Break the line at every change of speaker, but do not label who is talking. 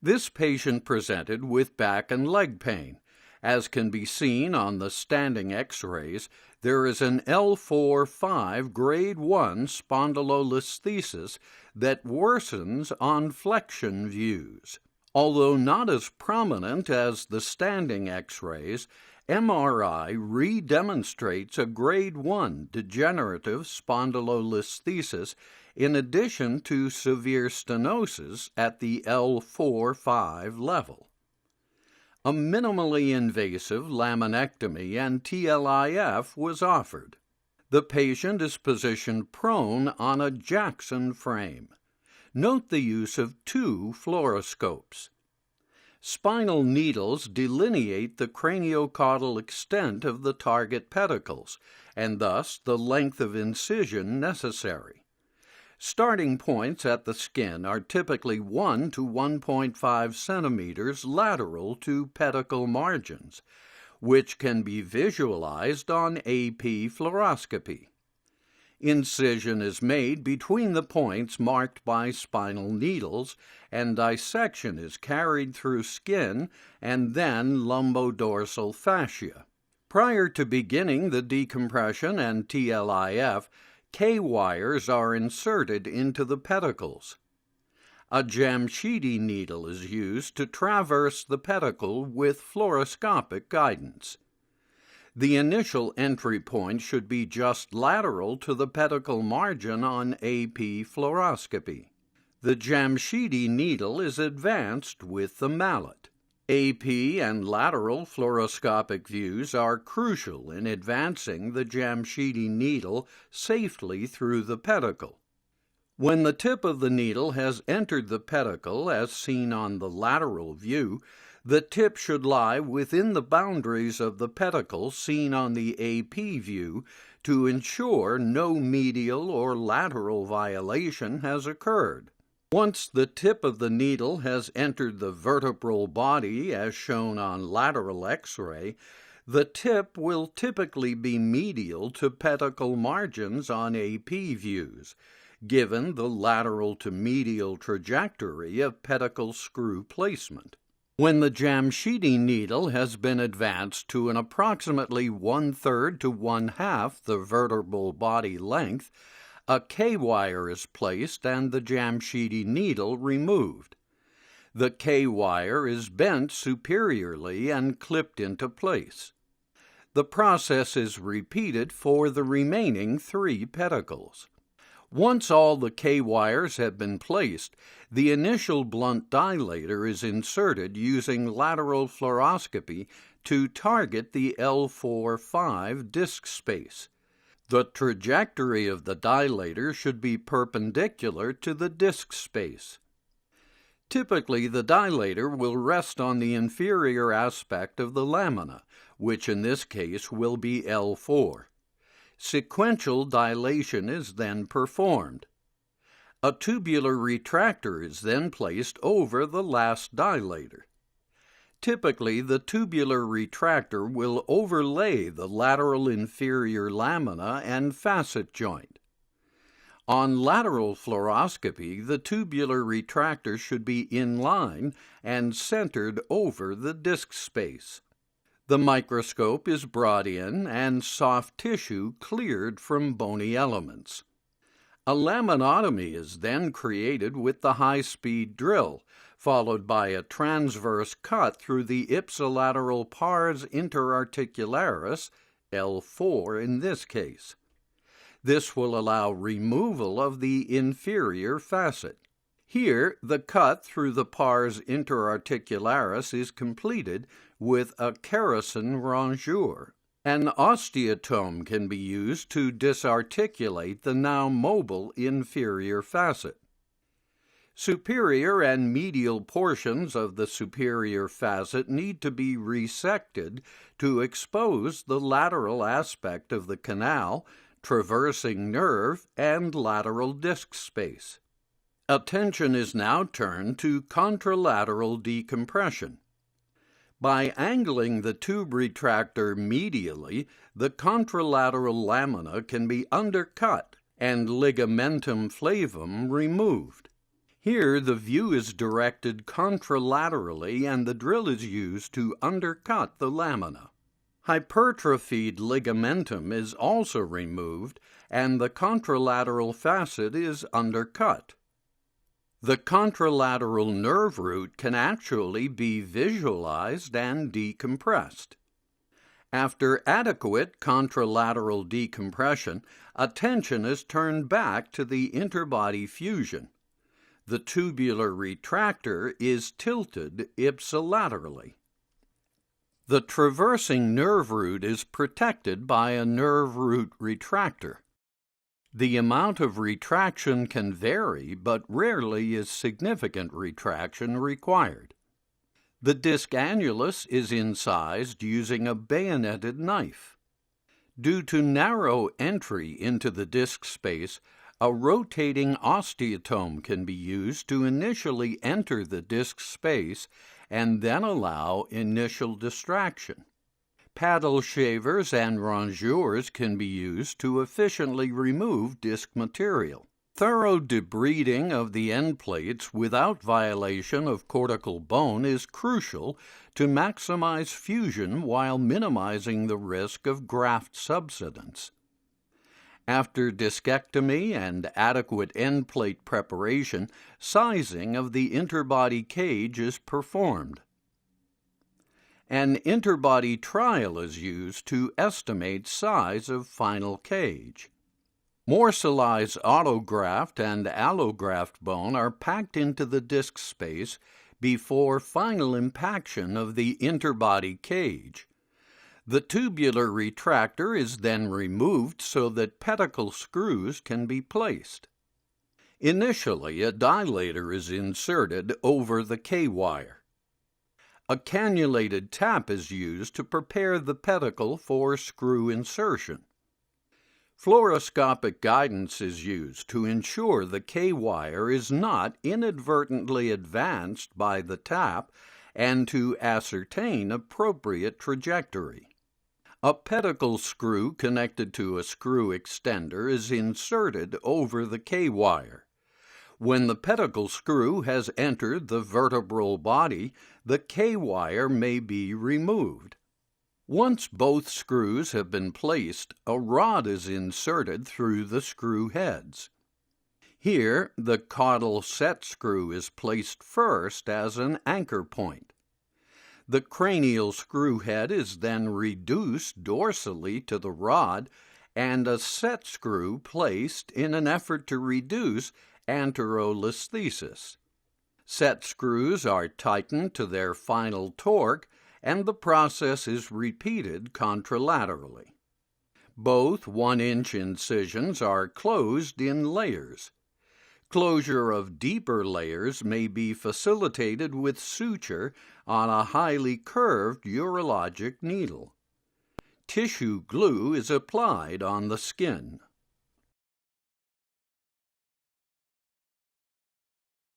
This patient presented with back and leg pain. As can be seen on the standing x-rays, there is an L4-5 grade 1 spondylolisthesis that worsens on flexion views. Although not as prominent as the standing x-rays, MRI re-demonstrates a grade 1 degenerative spondylolisthesis in addition to severe stenosis at the L4-5 level. A minimally invasive laminectomy and TLIF was offered. The patient is positioned prone on a Jackson frame. Note the use of 2 fluoroscopes. Spinal needles delineate the craniocaudal extent of the target pedicles, and thus the length of incision necessary. Starting points at the skin are typically 1 to 1.5 centimeters lateral to pedicle margins, which can be visualized on AP fluoroscopy. Incision is made between the points marked by spinal needles, and dissection is carried through skin and then lumbodorsal fascia. Prior to beginning the decompression and TLIF, K-wires are inserted into the pedicles. A Jamshidi needle is used to traverse the pedicle with fluoroscopic guidance. The initial entry point should be just lateral to the pedicle margin on AP fluoroscopy. The Jamshidi needle is advanced with the mallet. AP and lateral fluoroscopic views are crucial in advancing the Jamshidi needle safely through the pedicle. When the tip of the needle has entered the pedicle, as seen on the lateral view, the tip should lie within the boundaries of the pedicle seen on the AP view to ensure no medial or lateral violation has occurred. Once the tip of the needle has entered the vertebral body, as shown on lateral X-ray, the tip will typically be medial to pedicle margins on AP views, given the lateral to medial trajectory of pedicle screw placement. When the Jamshidi needle has been advanced to an approximately 1/3 to 1/2 the vertebral body length, a K-wire is placed and the Jamshidi needle removed. The K-wire is bent superiorly and clipped into place. The process is repeated for the remaining 3 pedicles. Once all the K-wires have been placed, the initial blunt dilator is inserted using lateral fluoroscopy to target the L4-5 disc space. The trajectory of the dilator should be perpendicular to the disc space. Typically, the dilator will rest on the inferior aspect of the lamina, which in this case will be L4. Sequential dilation is then performed. A tubular retractor is then placed over the last dilator. Typically, the tubular retractor will overlay the lateral inferior lamina and facet joint. On lateral fluoroscopy, the tubular retractor should be in line and centered over the disc space. The microscope is brought in and soft tissue cleared from bony elements. A laminotomy is then created with the high-speed drill, followed by a transverse cut through the ipsilateral pars interarticularis, L4 in this case. This will allow removal of the inferior facet. Here, the cut through the pars interarticularis is completed with a Kerrison rongeur. An osteotome can be used to disarticulate the now mobile inferior facet. Superior and medial portions of the superior facet need to be resected to expose the lateral aspect of the canal, traversing nerve, and lateral disc space. Attention is now turned to contralateral decompression. By angling the tube retractor medially, the contralateral lamina can be undercut and ligamentum flavum removed. Here, the view is directed contralaterally and the drill is used to undercut the lamina. Hypertrophied ligamentum is also removed and the contralateral facet is undercut. The contralateral nerve root can actually be visualized and decompressed. After adequate contralateral decompression, attention is turned back to the interbody fusion. The tubular retractor is tilted ipsilaterally. The traversing nerve root is protected by a nerve root retractor. The amount of retraction can vary, but rarely is significant retraction required. The disc annulus is incised using a bayoneted knife. Due to narrow entry into the disc space, a rotating osteotome can be used to initially enter the disc space and then allow initial distraction. Paddle shavers and rongeurs can be used to efficiently remove disc material. Thorough debriding of the end plates without violation of cortical bone is crucial to maximize fusion while minimizing the risk of graft subsidence. After discectomy and adequate end plate preparation, sizing of the interbody cage is performed. An interbody trial is used to estimate size of final cage. Morcellized autograft and allograft bone are packed into the disc space before final impaction of the interbody cage. The tubular retractor is then removed so that pedicle screws can be placed. Initially, a dilator is inserted over the K-wire. A cannulated tap is used to prepare the pedicle for screw insertion. Fluoroscopic guidance is used to ensure the K-wire is not inadvertently advanced by the tap and to ascertain appropriate trajectory. A pedicle screw connected to a screw extender is inserted over the K-wire. When the pedicle screw has entered the vertebral body, the K-wire may be removed. Once both screws have been placed, a rod is inserted through the screw heads. Here, the caudal set screw is placed first as an anchor point. The cranial screw head is then reduced dorsally to the rod and a set screw placed in an effort to reduce anterolisthesis. Set screws are tightened to their final torque and the process is repeated contralaterally. Both 1-inch incisions are closed in layers. Closure of deeper layers may be facilitated with suture on a highly curved urologic needle. Tissue glue is applied on the skin.